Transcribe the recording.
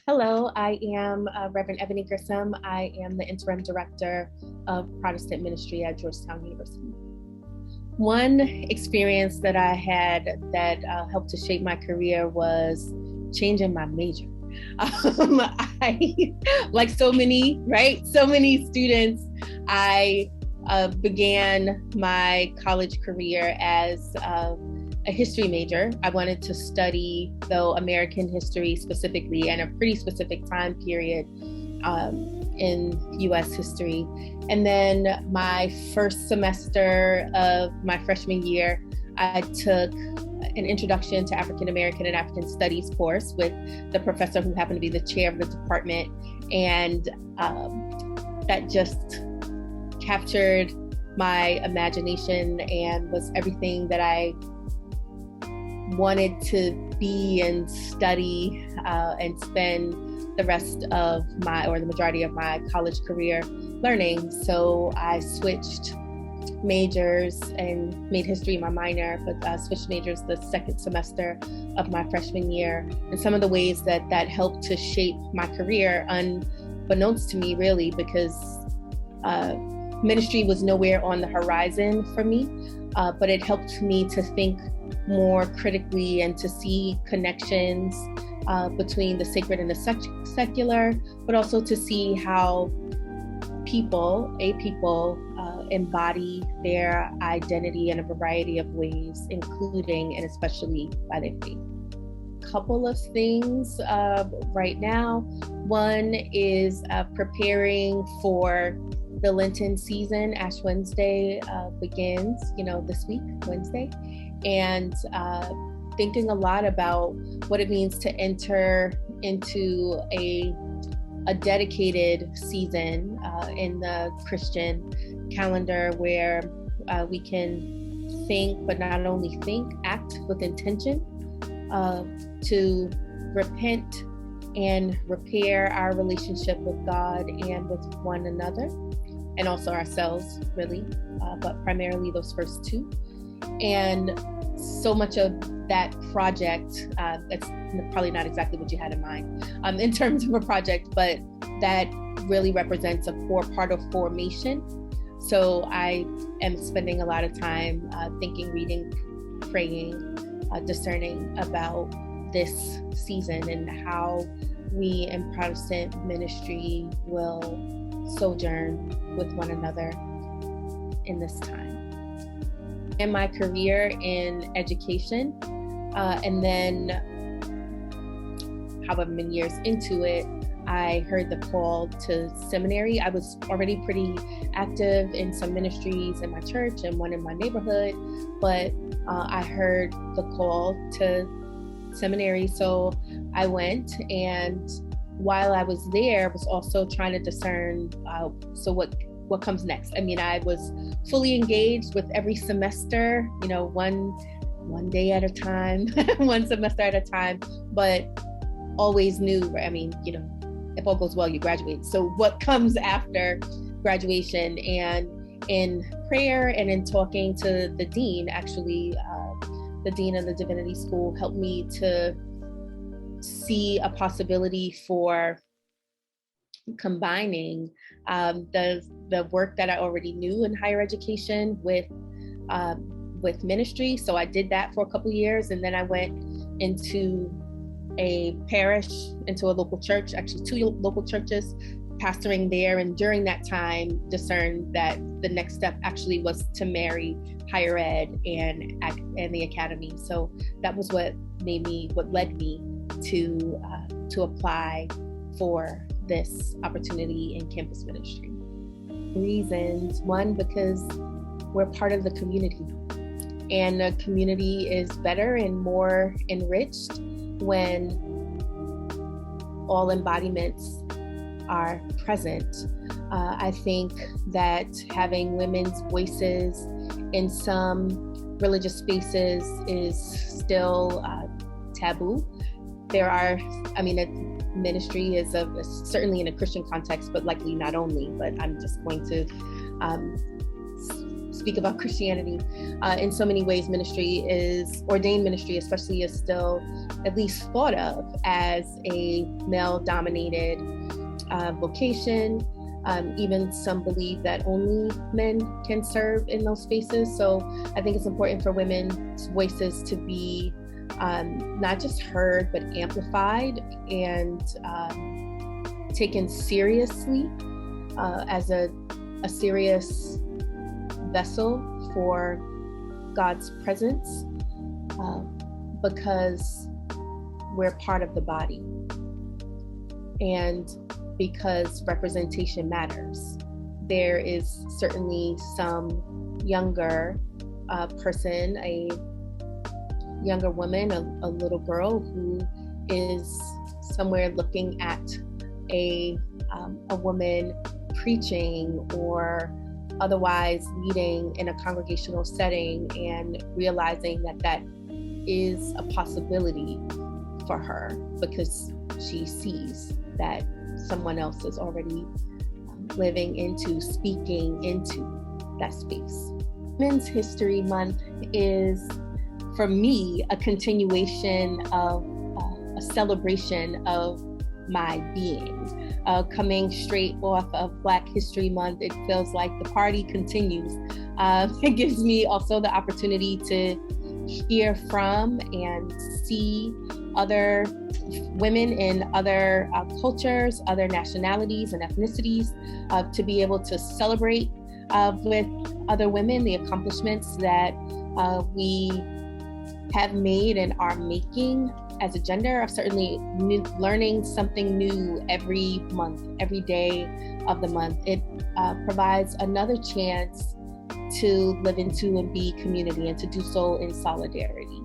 Hello, I am Reverend Ebony Grisom. I am the interim director of Protestant ministry at Georgetown University. One experience that I had that helped to shape my career was changing my major. I, like so many, right? So many students, I began my college career as a history major. I wanted to study, though, American history specifically, and a pretty specific time period in US history. And then my first semester of my freshman year, I took an introduction to African American and African Studies course with the professor who happened to be the chair of the department. And that just captured my imagination and was everything that I wanted to be and study and spend the rest of the majority of my college career learning. So I switched majors and made history my minor, but switched majors the second semester of my freshman year. And some of the ways that helped to shape my career, unbeknownst to me really, because ministry was nowhere on the horizon for me, but it helped me to think more critically and to see connections between the sacred and the secular, but also to see how people embody their identity in a variety of ways, including and especially by their faith. Couple of things right now. One is preparing for the Lenten season. Ash Wednesday begins, this week, Wednesday. And thinking a lot about what it means to enter into a dedicated season in the Christian calendar where we can think, but not only think, act with intention to repent and repair our relationship with God and with one another, and also ourselves, really, but primarily those first two. And so much of that project, that's probably not exactly what you had in mind in terms of a project, but that really represents a core part of formation. So I am spending a lot of time thinking, reading, praying, discerning about this season and how we in Protestant ministry will sojourn with one another in this time. In my career in education, and then however many years into it, I heard the call to seminary. I was already pretty active in some ministries in my church and one in my neighborhood, but I heard the call to seminary. So I went, and while I was there, I was also trying to discern, so what comes next. I mean, I was fully engaged with every semester, one day at a time, one semester at a time, but always knew, if all goes well, you graduate. So what comes after graduation? And in prayer and in talking to the dean, actually, the dean of the divinity school helped me to see a possibility for combining the work that I already knew in higher education with ministry. So I did that for a couple of years, and then I went into a parish, into a local church, actually two local churches, pastoring there. And during that time, discerned that the next step actually was to marry higher ed and the academy. So that was what led me to apply for this opportunity in campus ministry. Reasons: one, because we're part of the community, and the community is better and more enriched when all embodiments are present. I think that having women's voices in some religious spaces is still taboo. There are, ministry is certainly in a Christian context, but likely not only, but I'm just going to speak about Christianity. In so many ways, ordained ministry especially, is still at least thought of as a male-dominated vocation. Even some believe that only men can serve in those spaces. So I think it's important for women's voices to be not just heard, but amplified and taken seriously as a serious vessel for God's presence, because we're part of the body, and because representation matters. There is certainly some younger person, a younger woman, a little girl who is somewhere looking at a woman preaching or otherwise leading in a congregational setting and realizing that that is a possibility for her because she sees that someone else is already living into, speaking into that space. Women's History Month is, for me, a continuation of a celebration of my being. Coming straight off of Black History Month, it feels like the party continues. It gives me also the opportunity to hear from and see other women in other cultures, other nationalities and ethnicities, to be able to celebrate with other women the accomplishments that we have made and are making as a gender. I'm certainly learning something new every month, every day of the month. It provides another chance to live into and be community and to do so in solidarity.